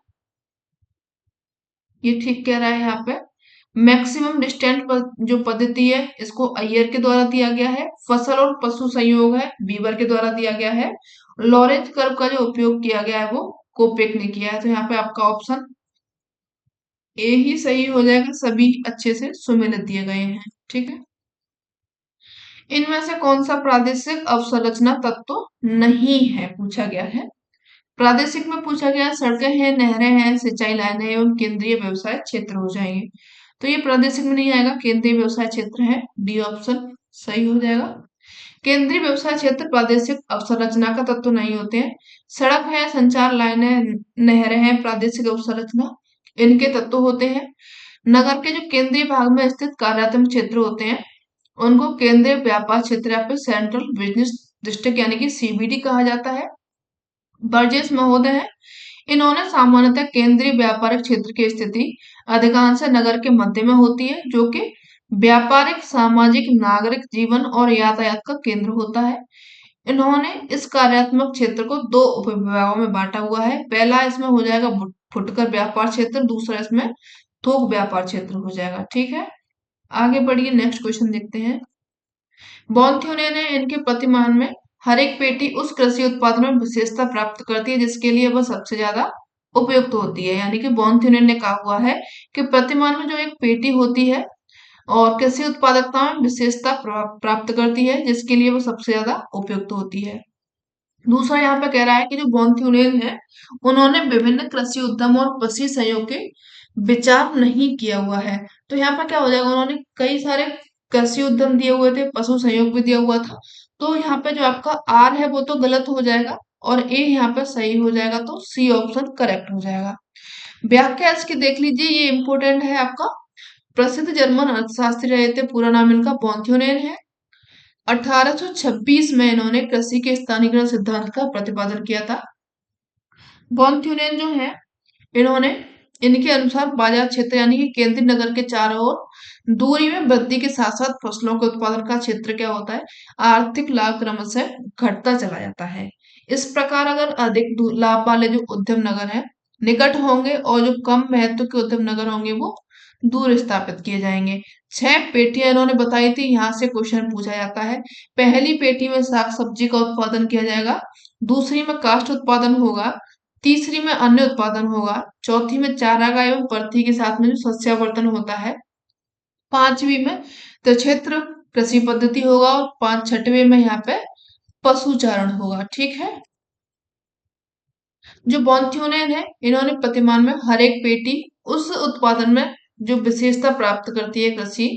ये ठीक कह रहा है यहाँ पे। मैक्सिमम डिस्टेंट जो पद्धति है इसको अय्यर के द्वारा दिया गया है। फसल और पशु संयोग है बीबर के द्वारा दिया गया है। लॉरेंज कर्व का जो उपयोग किया गया है वो कोपेक ने किया है। तो यहाँ पे आपका ऑप्शन ए ही सही हो जाएगा, सभी अच्छे से सुमेलित दिए गए हैं। ठीक है, इनमें से कौन सा प्रादेशिक अवसंरचना तत्व नहीं है पूछा गया है। प्रादेशिक में पूछा गया सड़कें हैं, नहरें हैं, सिंचाई लाइनें एवं केंद्रीय व्यवसाय क्षेत्र हो जाएंगे। तो ये प्रादेशिक में नहीं आएगा, केंद्रीय व्यवसाय क्षेत्र है, डी ऑप्शन सही हो जाएगा। केंद्रीय व्यवसाय क्षेत्र प्रादेशिक अवसंरचना का तत्व नहीं होते हैं। सड़क है, संचार लाइनें, नहरें हैं, प्रादेशिक अवसंरचना इनके तत्व होते हैं। नगर के जो केंद्रीय भाग में स्थित कार्यात्मक क्षेत्र होते हैं उनको केंद्रीय व्यापार क्षेत्र या फिर सेंट्रल बिजनेस डिस्ट्रिक्ट यानी कि सीबीडी कहा जाता है। बर्जेस महोदय हैं, इन्होंने सामान्यतः केंद्रीय व्यापारिक क्षेत्र की स्थिति अधिकांश नगर के मध्य में होती है जो कि व्यापारिक, सामाजिक, नागरिक जीवन और यातायात का केंद्र होता है। इन्होंने इस कार्यात्मक क्षेत्र को दो उपविभागों में बांटा हुआ है। पहला इसमें हो जाएगा फुटकर व्यापार क्षेत्र, दूसरा इसमें थोक व्यापार क्षेत्र हो जाएगा। ठीक है, आगे बढ़िए, नेक्स्ट क्वेश्चन देखते हैं। बॉन्थ्यूने ने इनके प्रतिमान में हर एक पेटी उस कृषि उत्पादन में विशेषता प्राप्त करती है जिसके लिए वह सबसे ज्यादा उपयुक्त होती है। यानी कि बॉन्थ्यूने ने कहा हुआ है कि प्रतिमान में जो एक पेटी होती है और कृषि उत्पादकता में विशेषता प्राप्त करती है जिसके लिए वो सबसे ज्यादा उपयुक्त होती है। दूसरा यहाँ पे कह रहा है कि जो बॉन्थ्यूनेन है उन्होंने विभिन्न कृषि उद्यम और कृषि संयोग के विचार नहीं किया हुआ है। तो यहाँ पर क्या हो जाएगा, उन्होंने कई सारे कृषि उद्यम दिए हुए थे, पशु संयोग भी दिया हुआ था। तो यहाँ पे जो आपका आर है वो तो गलत हो जाएगा और ए यहाँ पे सही हो जाएगा। तो सी ऑप्शन करेक्ट हो जाएगा। व्याख्या इसकी देख लीजिए, ये इंपॉर्टेंट है आपका। प्रसिद्ध जर्मन अर्थशास्त्री रहे थे, पूरा नाम इनका बॉन्थ्यूनेन है। 1826 में इन्होंने कृषि के स्थानीयकरण सिद्धांत का प्रतिपादन किया था। बॉन्थ्यूनेन जो है इन्होंने इनके अनुसार बाजार क्षेत्र यानी कि केंद्रीय नगर के चारों ओर दूरी में वृद्धि के साथ साथ फसलों के उत्पादन का क्षेत्र क्या होता है, आर्थिक लाभ क्रमशः घटता चला जाता है। इस प्रकार अगर अधिक लाभ वाले जो उद्यम नगर है निकट होंगे और जो कम महत्व के उद्यम नगर होंगे वो दूर स्थापित किए जाएंगे। 6 पेटियां इन्होंने बताई थी, यहाँ से क्वेश्चन पूछा जाता है। पहली पेटी में साग सब्जी का उत्पादन किया जाएगा, दूसरी में काष्ठ उत्पादन होगा, तीसरी में अन्य उत्पादन होगा, चौथी में चारागाह एवं प्रथी के साथ में जो सस्यावर्तन होता है, पांचवी में क्षेत्र कृषि पद्धति होगा और छठवें में यहाँ पे पशुचारण होगा। ठीक है, जो बॉन्थ्यूनेन है इन्होंने प्रतिमान में हर एक पेटी उस उत्पादन में जो विशेषता प्राप्त करती है कृषि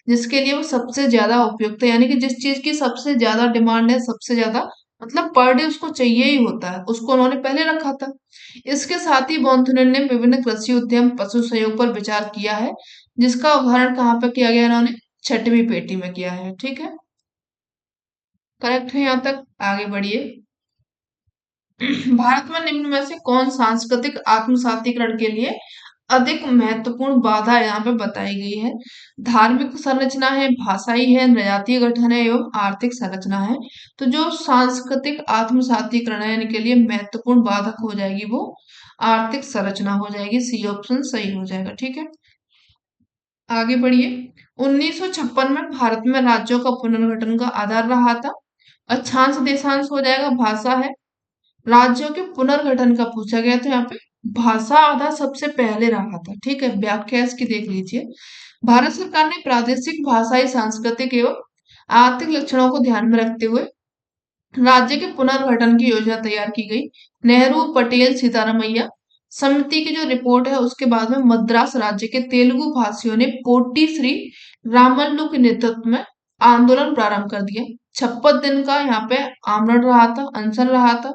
जिसके लिए वो सबसे ज्यादा उपयुक्त है, यानी कि जिस चीज की सबसे ज्यादा डिमांड है, सबसे ज्यादा मतलब पर डे उसको चाहिए ही होता है, उसको उन्होंने पहले रखा था। इसके साथ ही बॉन्थ्यूनेन ने विभिन्न कृषि उद्यम पशु संयोग पर विचार किया है जिसका उदाहरण कहाँ पे किया गया, इन्होंने छठवीं पेटी में किया है। ठीक है, करेक्ट है यहाँ तक, आगे बढ़िए। भारत में निम्न में से कौन सांस्कृतिक आत्मसातीकरण के लिए अधिक महत्वपूर्ण बाधा यहाँ पे बताई गई है। धार्मिक संरचना है, भाषाई है, नृजातीय गठन है एवं आर्थिक संरचना है। तो जो सांस्कृतिक आत्मसातीकरण के लिए महत्वपूर्ण बाधक हो जाएगी वो आर्थिक संरचना हो जाएगी। सी ऑप्शन सही हो जाएगा। ठीक है, आगे बढ़िए। 1956 में भारत में राज्यों का पुनर्गठन का आधार रहा था। अक्षांश देशांश हो जाएगा, भाषा है। राज्यों के पुनर्गठन का पूछा गया तो यहाँ पे भाषा आधा सबसे पहले रहा था। ठीक है, व्याख्या इसकी देख लीजिए। भारत सरकार ने प्रादेशिक भाषाई सांस्कृतिक एवं आर्थिक लक्षणों को ध्यान में रखते हुए राज्य के पुनर्गठन की योजना तैयार की गई। नेहरू, पटेल, सीतारामैया समिति की जो रिपोर्ट है उसके बाद में मद्रास राज्य के तेलुगु भाषियों ने पोट्टी श्री रामल्लू के नेतृत्व में आंदोलन प्रारंभ कर दिया। 56 दिन का यहाँ पे आमरण रहा था, अनशन रहा था।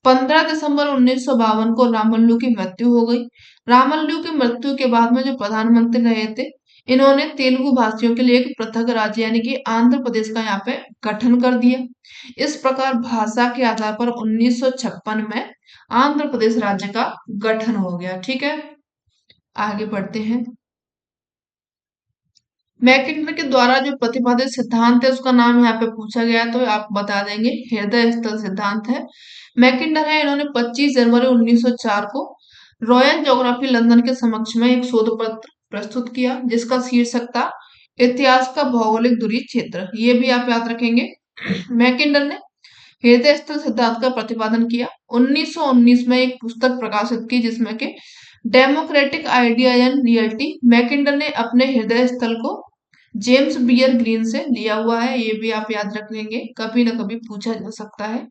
15 दिसंबर 1952 को रामल्लू की मृत्यु हो गई। रामल्लू की मृत्यु के बाद में जो प्रधानमंत्री रहे थे, इन्होंने तेलुगु भाषियों के लिए एक पृथक राज्य यानी कि आंध्र प्रदेश का यहाँ पे गठन कर दिया। इस प्रकार भाषा के आधार पर 1956 में आंध्र प्रदेश राज्य का गठन हो गया। ठीक है, आगे बढ़ते हैं। मैकिन्टर के द्वारा जो प्रतिपादित सिद्धांत है उसका नाम यहाँ पे पूछा गया तो आप बता देंगे, हृदय स्थल सिद्धांत है। मैकिन्टर है, इन्होंने 25 जनवरी 1904 को रॉयल ज्योग्राफी लंदन के समक्ष में एक शोध पत्र प्रस्तुत किया जिसका शीर्षक था इतिहास का भौगोलिक दूरी क्षेत्र। ये भी आप याद रखेंगे। मैकिन्टर ने हृदय स्थल सिद्धांत का प्रतिपादन किया। 1919 में एक पुस्तक प्रकाशित की जिसमें कि डेमोक्रेटिक आइडिया एंड रियलिटी। मैकिन्टर ने अपने हृदय स्थल को जेम्स बियर ग्रीन से लिया हुआ है। ये भी आप याद रख लेंगे, कभी ना कभी पूछा जा सकता है।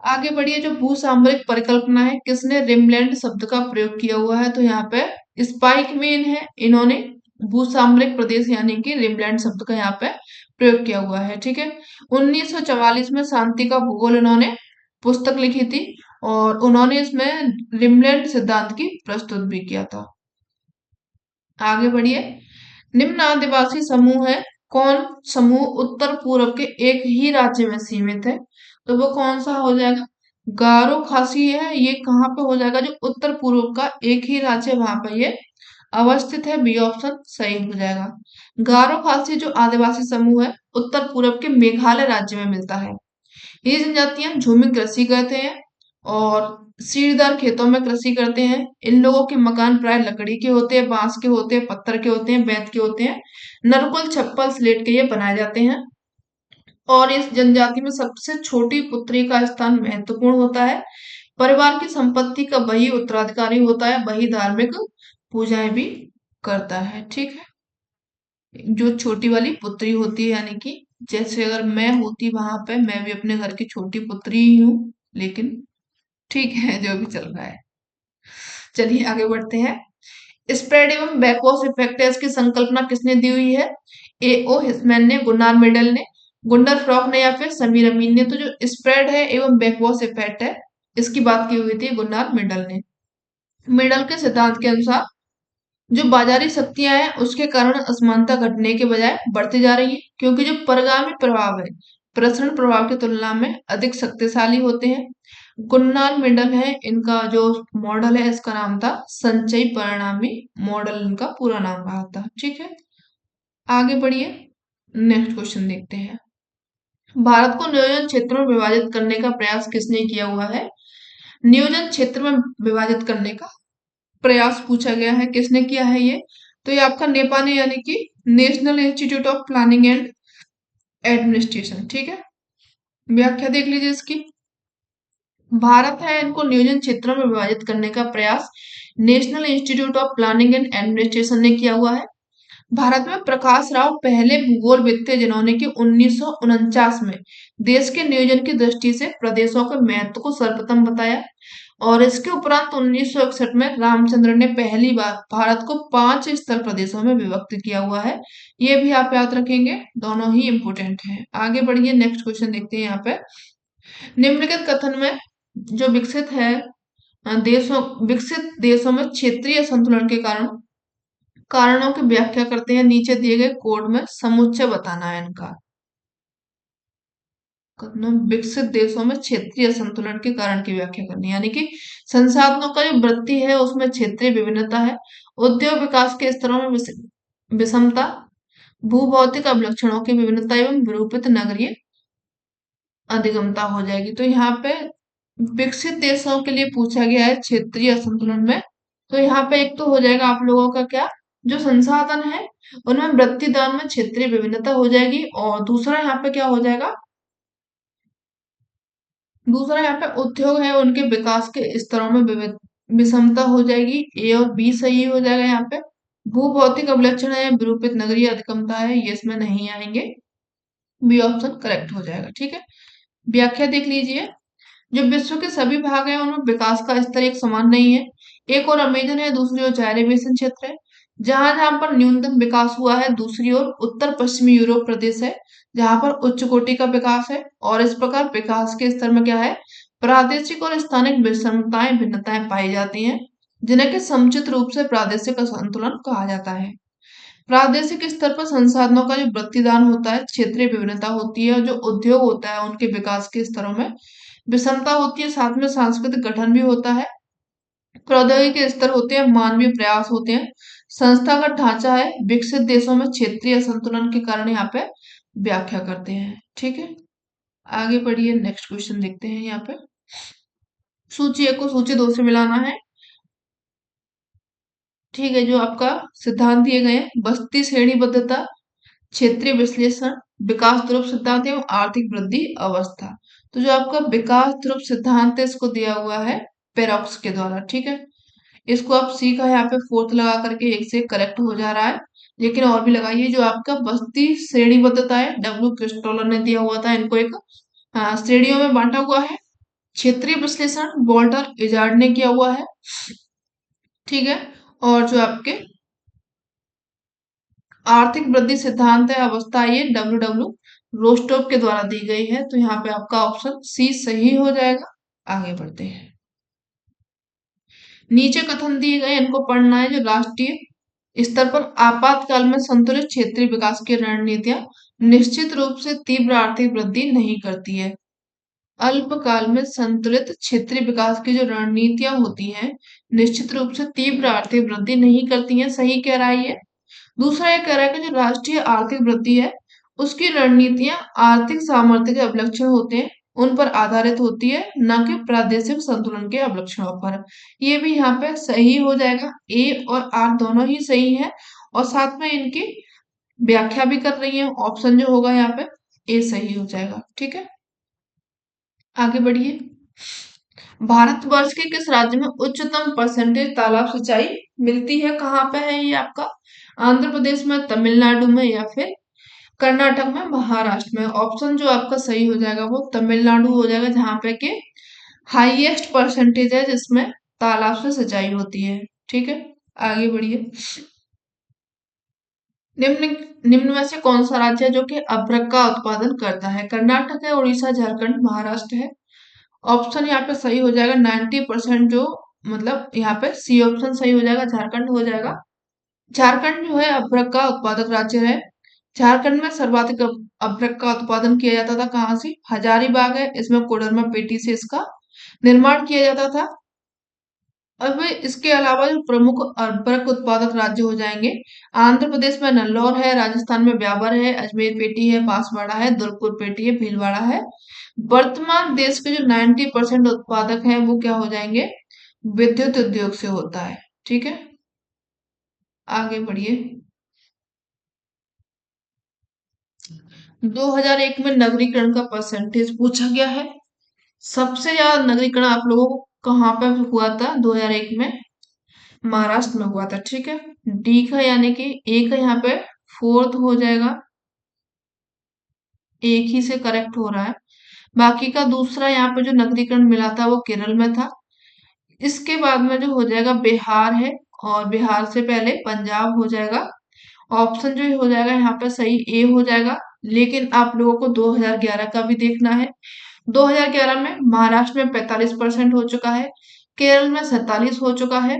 आगे बढ़िए। जो भूसामरिक परिकल्पना है, किसने रिमलैंड शब्द का प्रयोग किया हुआ है? तो यहाँ पे स्पाइक मेन है, इन्होंने भूसामरिक प्रदेश यानी कि रिमलैंड शब्द का यहाँ पे प्रयोग किया हुआ है। ठीक है, 1944 में शांति का भूगोल इन्होंने पुस्तक लिखी थी और उन्होंने इसमें रिमलैंड सिद्धांत की प्रस्तुत भी किया था। आगे बढ़िए। निम्न आदिवासी समूह है, कौन समूह उत्तर पूर्व के एक ही राज्य में सीमित है? तो वो कौन सा हो जाएगा? गारो खासी है। ये कहाँ पे हो जाएगा? जो उत्तर पूर्व का एक ही राज्य वहां पर ये अवस्थित है। बी ऑप्शन सही हो जाएगा। गारो खासी जो आदिवासी समूह है उत्तर पूर्व के मेघालय राज्य में मिलता है। ये जनजातियां झूमी कृषि करते हैं और सीढ़ीदार खेतों में कृषि करते हैं। इन लोगों के मकान प्राय लकड़ी के होते हैं, बांस के होते हैं, पत्थर के होते हैं, बेंत के होते हैं, नरकुल, छप्पर, स्लेट के ये बनाए जाते हैं। और इस जनजाति में सबसे छोटी पुत्री का स्थान महत्वपूर्ण होता है। परिवार की संपत्ति का वही उत्तराधिकारी होता है, वही धार्मिक पूजाएं भी करता है। ठीक है, जो छोटी वाली पुत्री होती है यानी कि जैसे अगर मैं होती वहां पे, मैं भी अपने घर की छोटी पुत्री ही हूँ, लेकिन ठीक है जो भी चल रहा है। चलिए आगे बढ़ते हैं। स्प्रेड एवं बैकवॉश इफेक्ट है, इसकी संकल्पना किसने दी हुई है? ए ओ हिस्मैन ने, गुन्नार मेडल ने, गुंडर फ्रॉक ने या फिर समीर अमीन ने? तो जो स्प्रेड है एवं बैकवॉश इफेक्ट है इसकी बात की हुई थी गुन्नार मेडल ने। मेडल के सिद्धांत के अनुसार जो बाजारी शक्तियां हैं उसके कारण असमानता घटने के बजाय बढ़ती जा रही है, क्योंकि जो परगामी प्रभाव है प्रसरण प्रभाव की तुलना में अधिक शक्तिशाली होते हैं। गुन्नार मेंडल है, इनका जो मॉडल है इसका नाम था संचयी परिणामी मॉडल, इनका पूरा नाम रहा था। ठीक है, आगे बढ़िए। नेक्स्ट क्वेश्चन देखते हैं। भारत को नियोजन क्षेत्र में विभाजित करने का प्रयास किसने किया हुआ है? नियोजन क्षेत्र में विभाजित करने का प्रयास पूछा गया है, किसने किया है ये? तो ये आपका नेपाल ने, यानी कि national institute of planning and administration. ठीक है, व्याख्या देख लीजिए इसकी। भारत है, इनको नियोजन क्षेत्रों में विभाजित करने का प्रयास national institute of planning and administration ने किया हुआ है। भारत में प्रकाश राव पहले भूगोलविद थे जिन्होंने कि 1949 में देश के नियोजन की दृष्टि से प्रदेशों के महत्व को सर्वप्रथम बताया। और इसके उपरांत 1961 में रामचंद्र ने पहली बार भारत को 5 स्थल प्रदेशों में विभक्त किया हुआ है। ये भी आप याद रखेंगे, दोनों ही इंपोर्टेंट हैं। आगे बढ़िए, नेक्स्ट क्वेश्चन देखते हैं। यहाँ पे निम्नलिखित कथन में जो विकसित है विकसित देशों में क्षेत्रीय असंतुलन के कारणों की व्याख्या करते हैं। नीचे दिए गए कोड में समुच्चय बताना है इनका। विकसित देशों में क्षेत्रीय असंतुलन के कारण की व्याख्या करनी, यानी कि संसाधनों का जो वृद्धि है उसमें क्षेत्रीय विभिन्नता है, उद्योग विकास के स्तरों में विषमता, भूभौतिक अवलक्षणों की विभिन्नता एवं विरूपित नगरीय अधिगमता हो जाएगी। तो यहाँ पे विकसित देशों के लिए पूछा गया है क्षेत्रीय असंतुलन में। तो यहाँ पे एक तो हो जाएगा आप लोगों का क्या, जो संसाधन है उनमें वृद्धि दर में क्षेत्रीय विभिन्नता हो जाएगी, और दूसरा यहाँ पे क्या हो जाएगा, दूसरा यहाँ पे उद्योग है उनके विकास के स्तरों में विषमता हो जाएगी। ए और बी सही हो जाएगा यहाँ पे। भूभौतिक अवलक्षण है, विरूपित नगरीय अधिगमता है, ये इसमें नहीं आएंगे, बी ऑप्शन करेक्ट हो जाएगा। ठीक है, व्याख्या देख लीजिए। जो विश्व के सभी भाग हैं उनमें विकास का स्तर एक समान नहीं है। एक और अमेजन है, दूसरी ओर जायरे बेसिन क्षेत्र है। जहां जहां पर न्यूनतम विकास हुआ है, दूसरी ओर उत्तर पश्चिमी यूरोप प्रदेश है जहां पर उच्च कोटि का विकास है। और इस प्रकार विकास के स्तर में क्या है, प्रादेशिक और स्थानिक विषमताएं भिन्नताएं पाई जाती हैं, जिन्हें कि समुचित रूप से प्रादेशिक असंतुलन कहा जाता है। प्रादेशिक स्तर पर संसाधनों का जो वृत्तिदान होता है, क्षेत्रीय विभिन्नता होती है, और जो उद्योग होता है उनके विकास के स्तरों में विषमता होती है, साथ में सांस्कृतिक गठन भी होता है, प्रौद्योगिकी स्तर होते हैं, मानवीय प्रयास होते हैं, संस्थागत ढांचा है। विकसित देशों में क्षेत्रीय असंतुलन के कारण यहाँ पे व्याख्या करते हैं। ठीक है, आगे बढ़िए, नेक्स्ट क्वेश्चन देखते हैं। यहाँ पे सूची 1 को सूची 2 से मिलाना है। ठीक है, जो आपका सिद्धांत दिए गए हैं, बस्ती श्रेणीबद्धता, क्षेत्रीय विश्लेषण, विकास ध्रुव सिद्धांत एवं आर्थिक वृद्धि अवस्था। तो जो आपका विकास ध्रुव सिद्धांत है इसको दिया हुआ है पेरॉक्स के द्वारा। ठीक है, इसको आप सी का यहाँ पे फोर्थ लगा करके एक से करेक्ट हो जा रहा है, लेकिन और भी लगाइए। जो आपका बस्ती श्रेणीबद्धता है, डब्ल्यू क्रिस्टोलर ने दिया हुआ था, इनको एक श्रेणियों में बांटा हुआ है। क्षेत्रीय विश्लेषण वॉल्टर इजार्ड ने किया हुआ है। ठीक है, और जो आपके आर्थिक वृद्धि सिद्धांत है अवस्था, ये डब्ल्यू डब्ल्यू रोस्टोव के द्वारा दी गई है। तो यहाँ पे आपका ऑप्शन सी सही हो जाएगा। आगे बढ़ते हैं, नीचे कथन दिए गए इनको पढ़ना है। जो राष्ट्रीय स्तर पर आपातकाल में संतुलित क्षेत्रीय विकास की रणनीतियां निश्चित रूप से तीव्र आर्थिक वृद्धि नहीं करती है। अल्पकाल में संतुलित क्षेत्रीय विकास की जो रणनीतियां होती हैं निश्चित रूप से तीव्र आर्थिक वृद्धि नहीं करती हैं, सही कह रहा है ये। दूसरा ये कह रहा है कि जो राष्ट्रीय आर्थिक वृद्धि है उसकी रणनीतियां आर्थिक सामर्थ्य के अवलक्षण होते हैं, उन पर आधारित होती है, न कि प्रादेशिक संतुलन के अवलक्षणों पर। ये भी यहाँ पे सही हो जाएगा, ए और आर दोनों ही सही है, और साथ में इनकी व्याख्या भी कर रही है। ऑप्शन जो होगा यहाँ पे ए सही हो जाएगा। ठीक है, आगे बढ़िए। भारतवर्ष के किस राज्य में उच्चतम परसेंटेज तालाब सिंचाई मिलती है? कहाँ पे है ये आपका? आंध्र प्रदेश में, तमिलनाडु में, या फिर कर्नाटक में, महाराष्ट्र में? ऑप्शन जो आपका सही हो जाएगा वो तमिलनाडु हो जाएगा, जहां पे के हाईएस्ट परसेंटेज है जिसमें तालाब से सिंचाई होती है। ठीक है, आगे बढ़िए। निम्न निम्न में से कौन सा राज्य है जो कि अभ्रक का उत्पादन करता है? कर्नाटक है, उड़ीसा, झारखंड, महाराष्ट्र है? ऑप्शन यहाँ पे सही हो जाएगा 90%, जो मतलब यहाँ पे सी ऑप्शन सही हो जाएगा, झारखंड हो जाएगा। झारखंड जो है अभ्रक का उत्पादक राज्य है। झारखंड में सर्वाधिक अभ्रक का उत्पादन किया जाता था कहाँ से? हजारीबाग है, इसमें कोडरमा पेटी से इसका निर्माण किया जाता था। अब इसके अलावा जो प्रमुख अभ्रक उत्पादक राज्य हो जाएंगे, आंध्र प्रदेश में नल्लौर है, राजस्थान में ब्यावर है, अजमेर पेटी है, बांसवाड़ा है, दुर्गपुर पेटी है, भीलवाड़ा है। वर्तमान देश के जो 90% उत्पादक हैं वो क्या हो जाएंगे? विद्युत उद्योग से होता है। ठीक है, आगे बढ़िए। 2001 में नगरीकरण का परसेंटेज पूछा गया है। सबसे ज्यादा नगरीकरण आप लोगों को कहाँ पे हुआ था 2001 में? महाराष्ट्र में हुआ था। ठीक है, डी का यानी कि ए का यहाँ पे फोर्थ हो जाएगा, एक ही से करेक्ट हो रहा है। बाकी का दूसरा यहाँ पे जो नगरीकरण मिला था वो केरल में था। इसके बाद में जो हो जाएगा बिहार है, और बिहार से पहले पंजाब हो जाएगा। ऑप्शन जो हो जाएगा यहाँ पे सही ए हो जाएगा, लेकिन आप लोगों को 2011 का भी देखना है। 2011 में महाराष्ट्र में 45% हो चुका है, केरल में 47 हो चुका है,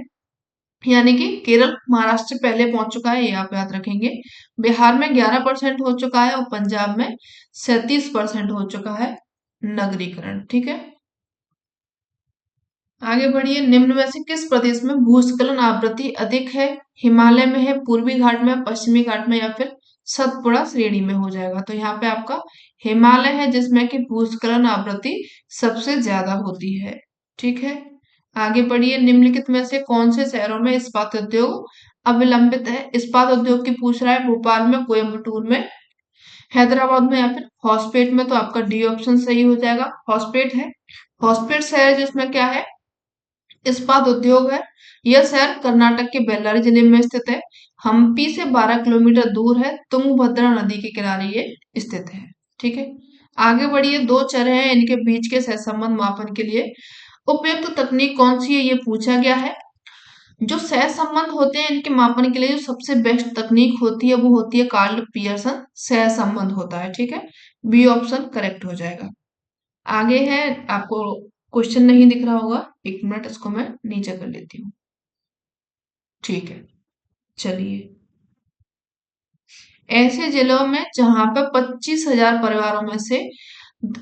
यानी कि केरल महाराष्ट्र से पहले पहुंच चुका है, ये आप याद रखेंगे। बिहार में 11% हो चुका है, और पंजाब में 37% हो चुका है। नगरीकरण। ठीक है, आगे बढ़िए। निम्न में से किस प्रदेश में भूस्खलन आवृत्ति अधिक है? हिमालय में है, पूर्वी घाट में, पश्चिमी घाट में, या फिर सतपुड़ा श्रेणी में हो जाएगा। तो यहाँ पे आपका हिमालय है जिसमें कि भूस्खलन आवृत्ति सबसे ज्यादा होती है। ठीक है, आगे बढ़िए। निम्नलिखित में से कौन से शहरों में इस्पात उद्योग अविलंबित है? इस्पात उद्योग की पूछ रहा है, भोपाल में, कोयम्बटूर में, हैदराबाद में, या फिर हॉस्पेट में। तो आपका डी ऑप्शन सही हो जाएगा, हॉस्पेट है। हॉस्पेट शहर जिसमें क्या है, इस्पात उद्योग है। यह शहर कर्नाटक के बेल्लारी जिले में स्थित है। हम्पी से 12 किलोमीटर दूर है, तुंगभद्रा नदी के किनारे ये स्थित है। ठीक है, आगे बढ़िए। दो चर हैं, इनके बीच के सहसंबंध मापन के लिए उपयुक्त तकनीक कौन सी है, ये पूछा गया है। जो सहसंबंध होते हैं इनके मापन के लिए जो सबसे बेस्ट तकनीक होती है वो होती है कार्ल पियर्सन सहसंबंध होता है। ठीक है, बी ऑप्शन करेक्ट हो जाएगा। आगे है, आपको क्वेश्चन नहीं दिख रहा होगा, एक मिनट इसको मैं नीचे कर लेती हूँ। ठीक है, चलिए। ऐसे जिलों में जहां पर 25,000 परिवारों में से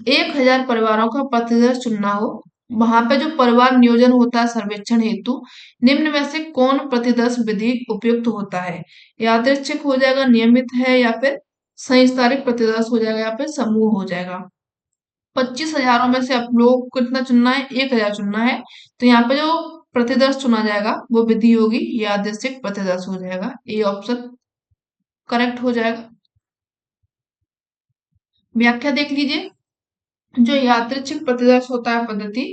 1,000 परिवारों का प्रतिशत चुनना हो, वहां पे जो परिवार नियोजन होता है सर्वेक्षण हेतु निम्न में से कौन प्रतिदर्श विधि उपयुक्त होता है? यादृच्छिक हो जाएगा, नियमित है, या फिर संस्थानिक प्रतिदर्श हो जाएगा, या फिर समूह हो जाएगा। 25,000 में से आप लोग को कितना चुनना है? 1,000 चुनना है। तो यहाँ पे जो प्रतिदर्श चुना जाएगा वो विधि होगी यादृच्छिक प्रतिदर्श हो जाएगा, ए ऑप्शन करेक्ट हो जाएगा। व्याख्या देख लीजिए। जो यादृच्छिक प्रतिदर्श होता है पद्धति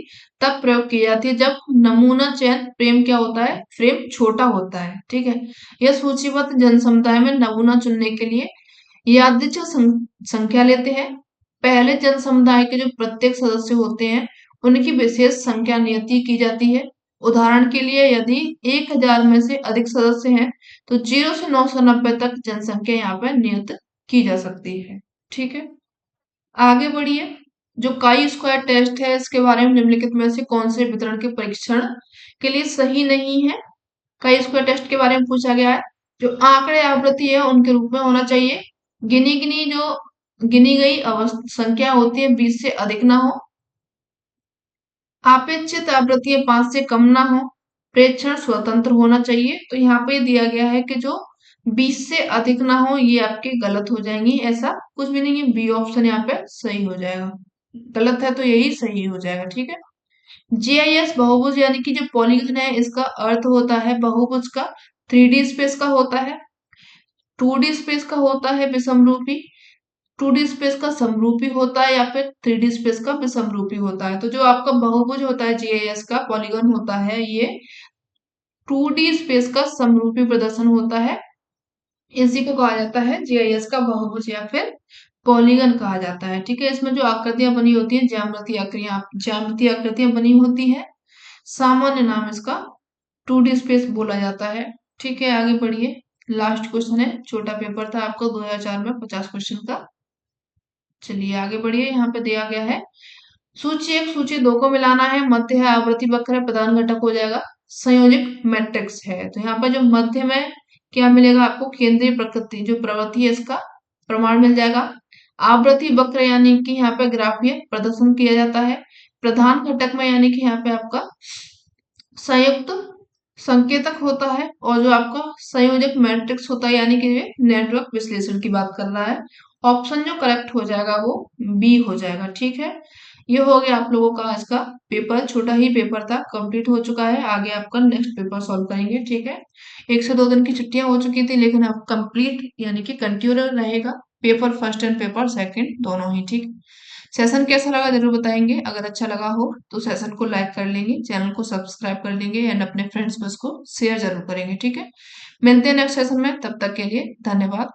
तब प्रयोग की जाती है जब नमूना चयन फ्रेम क्या होता है, फ्रेम छोटा होता है। ठीक है, यह सूचीबद्ध जनसमुदाय में नमूना चुनने के लिए यादृच्छिक संख्या लेते हैं। पहले जनसमुदाय के जो प्रत्येक सदस्य होते हैं उनकी विशेष संख्या नियति की जाती है। उदाहरण के लिए यदि 1,000 में से अधिक सदस्य हैं तो 0 से 990 तक जनसंख्या यहाँ पर नियत की जा सकती है। ठीक है, आगे बढ़िए। जो काई स्क्वायर टेस्ट है इसके बारे में निम्नलिखित में से कौन से वितरण के परीक्षण के लिए सही नहीं है? काई स्क्वायर टेस्ट के बारे में पूछा गया है। जो आंकड़े आवृत्ति है उनके रूप में होना चाहिए। गिनी गई संख्या होती है 20 से अधिक ना हो। अपेक्षित आवृत्ति 5 से कम ना हो। प्रेक्षण स्वतंत्र होना चाहिए। तो यहाँ पे दिया गया है कि जो 20 से अधिक ना हो, ये आपके गलत हो जाएंगी। ऐसा कुछ भी नहीं है, बी ऑप्शन यहाँ पे सही हो जाएगा। गलत है तो यही सही हो जाएगा। ठीक है, जीआईएस बहुभुज यानी कि जो पॉलीगन है इसका अर्थ होता है बहुभुज का 3D स्पेस का होता है, 2D स्पेस का होता है विषमरूपी, 2D स्पेस का समरूपी होता है, या फिर 3D स्पेस का विषमरूपी होता है। तो जो आपका बहुभुज होता है जीआईएस का पॉलीगन होता है ये 2D स्पेस का समरूपी प्रदर्शन होता है। इसी को कहा जाता है जीआईएस का बहुभुज या फिर पॉलीगन कहा जाता है। ठीक है, इसमें जो आकृतियां बनी होती हैं ज्यामितीय आकृतियां बनी होती हैं। सामान्य नाम इसका 2D स्पेस बोला जाता है। ठीक है, आगे बढ़िए। लास्ट क्वेश्चन है, छोटा पेपर था आपका 2004 में 50 क्वेश्चन का। चलिए आगे बढ़िए। यहाँ पे दिया गया है सूची 1 सूची 2 को मिलाना है, मध्य है, आवृत्ति वक्र है, प्रधान घटक हो जाएगा, संयोजित मैट्रिक्स है। तो यहाँ पर जो मध्य में क्या मिलेगा आपको, केंद्रीय प्रकृति जो प्रवृत्ति है इसका प्रमाण मिल जाएगा। आवृत्ति वक्र यानी कि यहाँ पे ग्राफीय प्रदर्शन किया जाता है। प्रधान घटक में यानी कि यहाँ पे आपका संयुक्त संकेतक होता है, और जो आपका संयोजक मैट्रिक्स होता है यानी कि नेटवर्क विश्लेषण की बात कर रहा है। ऑप्शन जो करेक्ट हो जाएगा वो बी हो जाएगा। ठीक है, ये हो गया आप लोगों का आज का पेपर। छोटा ही पेपर था, कंप्लीट हो चुका है। आगे आपका नेक्स्ट पेपर सॉल्व करेंगे। ठीक है, 1 से 2 दिन की छुट्टियां हो चुकी थी लेकिन अब कंप्लीट यानी कि कंटिन्यू रहेगा paper first and paper second दोनों ही। ठीक, सेशन कैसा लगा जरूर बताएंगे। अगर अच्छा लगा हो तो सेशन को लाइक कर लेंगे, चैनल को सब्सक्राइब कर लेंगे एंड अपने फ्रेंड्स में उसको शेयर जरूर करेंगे। ठीक है, मिलते हैं नेक्स्ट सेशन में, तब तक के लिए धन्यवाद।